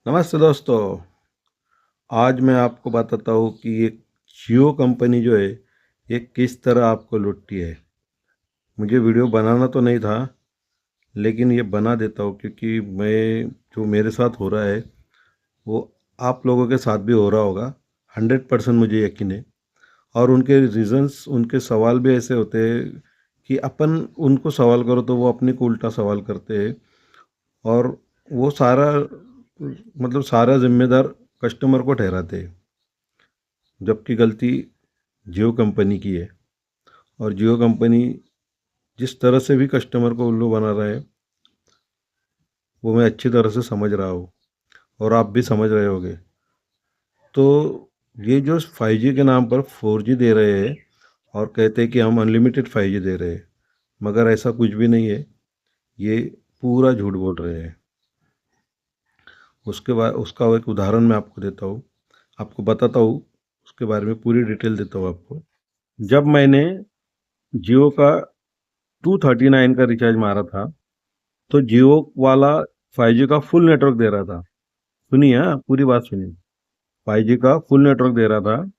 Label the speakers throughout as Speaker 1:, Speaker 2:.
Speaker 1: नमस्ते दोस्तों। आज मैं आपको बताता हूँ कि ये जियो कंपनी जो है ये किस तरह आपको लूटती है। मुझे वीडियो बनाना तो नहीं था, लेकिन ये बना देता हूँ क्योंकि मैं जो मेरे साथ हो रहा है वो आप लोगों के साथ भी हो रहा होगा। 100% मुझे यकीन है। और उनके रीजंस, उनके सवाल भी ऐसे होते हैं कि अपन उनको सवाल करो तो वो अपने को उल्टा सवाल करते हैं। और वो सारा सारा जिम्मेदार कस्टमर को ठहराते हैं, जबकि गलती जियो कंपनी की है। और जियो कंपनी जिस तरह से भी कस्टमर को उल्लू बना रहा है वो मैं अच्छी तरह से समझ रहा हूँ, और आप भी समझ रहे होंगे। तो ये जो 5G के नाम पर 4G दे रहे हैं और कहते हैं कि हम अनलिमिटेड 5G दे रहे हैं, मगर ऐसा कुछ भी नहीं है। ये पूरा झूठ बोल रहे हैं। उसके बाद उसका एक उदाहरण मैं आपको देता हूँ, आपको बताता हूँ, उसके बारे में पूरी डिटेल देता हूँ आपको। जब मैंने जियो का 239 का रिचार्ज मारा था तो जियो वाला 5G का फुल नेटवर्क दे रहा था। सुनिए, हाँ, पूरी बात सुनिए। 5G का फुल नेटवर्क दे रहा था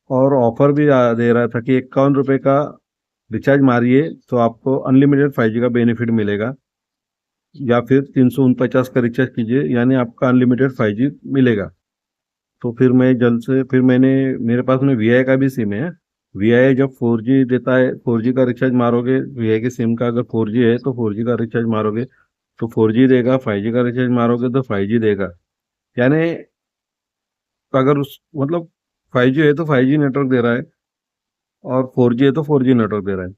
Speaker 1: और ऑफर भी दे रहा था कि 51 रुपये का रिचार्ज मारिए तो आपको अनलिमिटेड 5G का बेनिफिट मिलेगा, या फिर 349 का रिचार्ज कीजिए यानी आपका अनलिमिटेड 5G मिलेगा। तो फिर मैं जल्द से फिर मैंने मेरे पास में वीआई का भी सिम है। वीआई जब 4G देता है, 4G का रिचार्ज मारोगे वीआई के सिम का, अगर 4G है तो 4G का रिचार्ज मारोगे तो 4G देगा, 5G का रिचार्ज मारोगे तो 5G देगा। यानी अगर उस 5G है तो 5G नेटवर्क दे रहा है, और 4G है तो 4G नेटवर्क दे रहा है।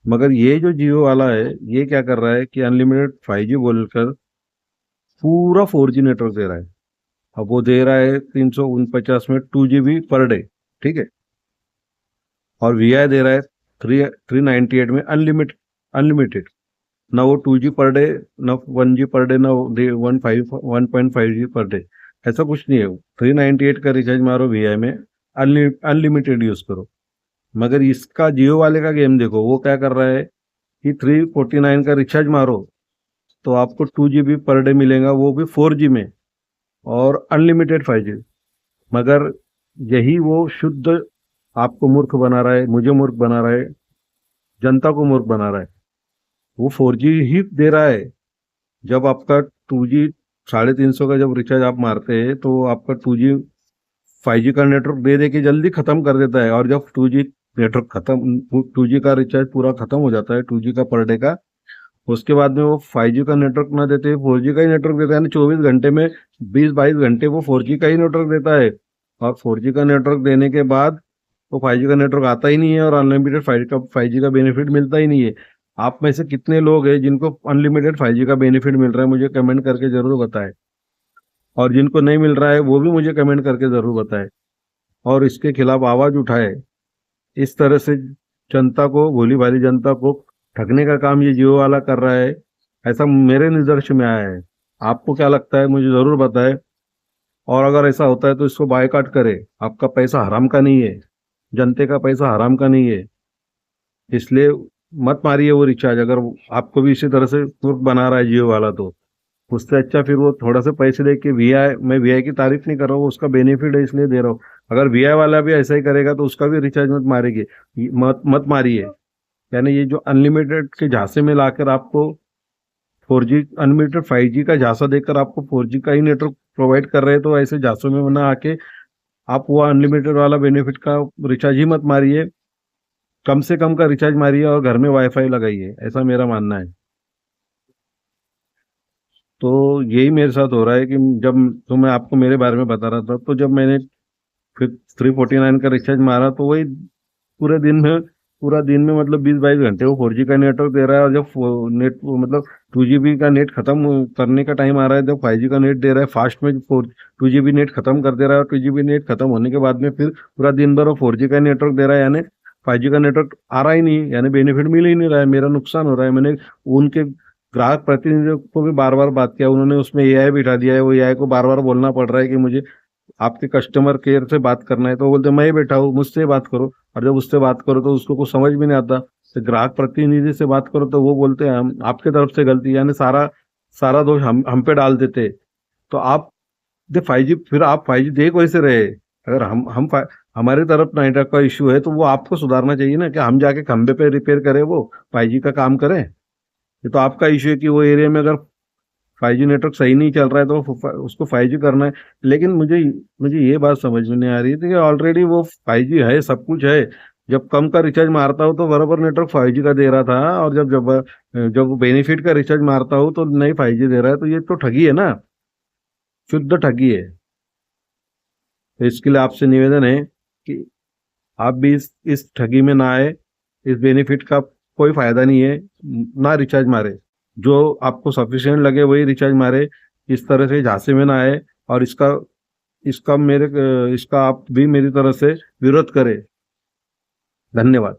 Speaker 1: मगर ये जो जियो वाला है ये क्या कर रहा है कि अनलिमिटेड 5G बोलकर पूरा 4G नेटवर्क दे रहा है। अब वो दे रहा है 349 में 2 GB पर डे, ठीक है। और वीआई दे रहा है 398 में अनलिमिटेड। ना वो 2G पर डे, ना 1G पर डे, ना 1.5G पर डे। ऐसा कुछ नहीं है। 398 का रिचार्ज मारो वीआई में, अनलिमिटेड यूज करो। मगर इसका जियो वाले का गेम देखो, वो क्या कर रहा है कि 349 का रिचार्ज मारो तो आपको 2 GB पर डे मिलेगा, वो भी 4G में, और अनलिमिटेड 5G। मगर यही वो शुद्ध आपको मूर्ख बना रहा है, मुझे मूर्ख बना रहा है, जनता को मूर्ख बना रहा है। वो 4G ही दे रहा है। जब आपका 2G 350 का जब रिचार्ज आप मारते हैं तो आपका 2G 5G का नेटवर्क दे दे के जल्दी खत्म कर देता है। और जब 2G नेटवर्क खत्म, 2G का रिचार्ज पूरा खत्म हो जाता है, 2G का पर डे का, उसके बाद में वो 5G का नेटवर्क ना देते 4G का ही नेटवर्क देता है। यानी 24 घंटे में 20-22 घंटे वो 4G का ही नेटवर्क देता है। और 4G का नेटवर्क देने के बाद वो 5G का नेटवर्क आता ही नहीं है, और अनलिमिटेड 5G का बेनिफिट मिलता ही नहीं है। आप में से कितने लोग हैं जिनको अनलिमिटेड 5G का बेनिफिट मिल रहा है, मुझे कमेंट करके जरूर बताएं। और जिनको नहीं मिल रहा है वो भी मुझे कमेंट करके जरूर बताएं, और इसके खिलाफ आवाज उठाए। इस तरह से जनता को, भोली भाली जनता को ठगने का काम ये जियो वाला कर रहा है, ऐसा मेरे निदर्शन में आया है। आपको क्या लगता है मुझे जरूर बताएं। और अगर ऐसा होता है तो इसको बायकॉट करे। आपका पैसा हराम का नहीं है, जनते का पैसा हराम का नहीं है। इसलिए मत मारिए वो रिचार्ज। अगर आपको भी इसी तरह से तुर्क बना रहा है जियो वाला तो उससे अच्छा फिर वो थोड़ा से पैसे दे के वीआई, मैं वीआई की तारीफ नहीं कर रहा हूँ, उसका बेनिफिट है इसलिए दे रहा हूँ। अगर वीआई वाला भी ऐसा ही करेगा तो उसका भी रिचार्ज मत मारेगी, मत मत मारिए। यानी ये जो अनलिमिटेड के झांसे में लाकर आपको 4G अनलिमिटेड 5G का झांसा देकर आपको 4G का ही नेटवर्क प्रोवाइड कर रहे हैं, तो ऐसे झांसों में ना आके आप वो अनलिमिटेड वाला बेनिफिट का रिचार्ज ही मत मारिए। कम से कम का रिचार्ज मारिए और घर में वाईफाई लगाइए, ऐसा मेरा मानना है। तो यही मेरे साथ हो रहा है कि जब, तो मैं आपको मेरे बारे में बता रहा था, तो जब मैंने फिर 349 का रिचार्ज मारा तो वही पूरे दिन में पूरा दिन में 20-22 घंटे वो 4G का नेटवर्क दे रहा है। और जब नेट 2 GB का नेट खत्म करने का टाइम आ रहा है, जब 5G का नेट दे रहा है फास्ट में, 2 GB नेट खत्म कर दे रहा है, और 2 GB नेट खत्म होने के बाद में फिर पूरा दिन भर वो 4G का नेटवर्क दे रहा है। यानी 5G का नेटवर्क आ रहा ही नहीं, यानी बेनिफिट मिल ही नहीं रहा है, मेरा नुकसान हो रहा है। मैंने उनके ग्राहक प्रतिनिधियों को भी बार बार बात किया, उन्होंने उसमें एआई बिठा दिया है। वो एआई को बार बार बोलना पड़ रहा है कि मुझे आपके कस्टमर केयर से बात करना है, तो वो बोलते मैं ही बैठा हूँ, मुझसे बात करो। और जब उससे बात करो तो उसको कुछ समझ भी नहीं आता। तो ग्राहक प्रतिनिधि से बात करो तो वो बोलते हैं हम आपके तरफ से गलती, यानी सारा सारा दोष हम पे डाल देते। तो आप दे 5G, फिर आप 5G दे कैसे रहे? अगर हमारी तरफ नेटवर्क का इश्यू है तो वो आपको सुधारना चाहिए ना, कि हम जाके खंबे पे रिपेयर करें, वो 5G का काम करें। ये तो आपका इश्यू है कि वो एरिया में अगर 5G नेटवर्क सही नहीं चल रहा है तो उसको 5G करना है। लेकिन मुझे मुझे ये बात समझ में नहीं आ रही थी कि ऑलरेडी वो 5G है, सब कुछ है। जब कम का रिचार्ज मारता हूँ तो बराबर नेटवर्क 5G का दे रहा था, और जब जब जब बेनिफिट का रिचार्ज मारता हूँ तो नहीं 5G दे रहा है, तो ये तो ठगी है ना, शुद्ध ठगी है। तो इसके लिए आपसे निवेदन है कि आप भी इस ठगी में ना आए। इस बेनिफिट का कोई फायदा नहीं है, ना रिचार्ज मारे। जो आपको सफिशिएंट लगे वही रिचार्ज मारे। इस तरह से झांसे में ना आए। और इसका इसका मेरे इसका आप भी मेरी तरफ से विरोध करें। धन्यवाद।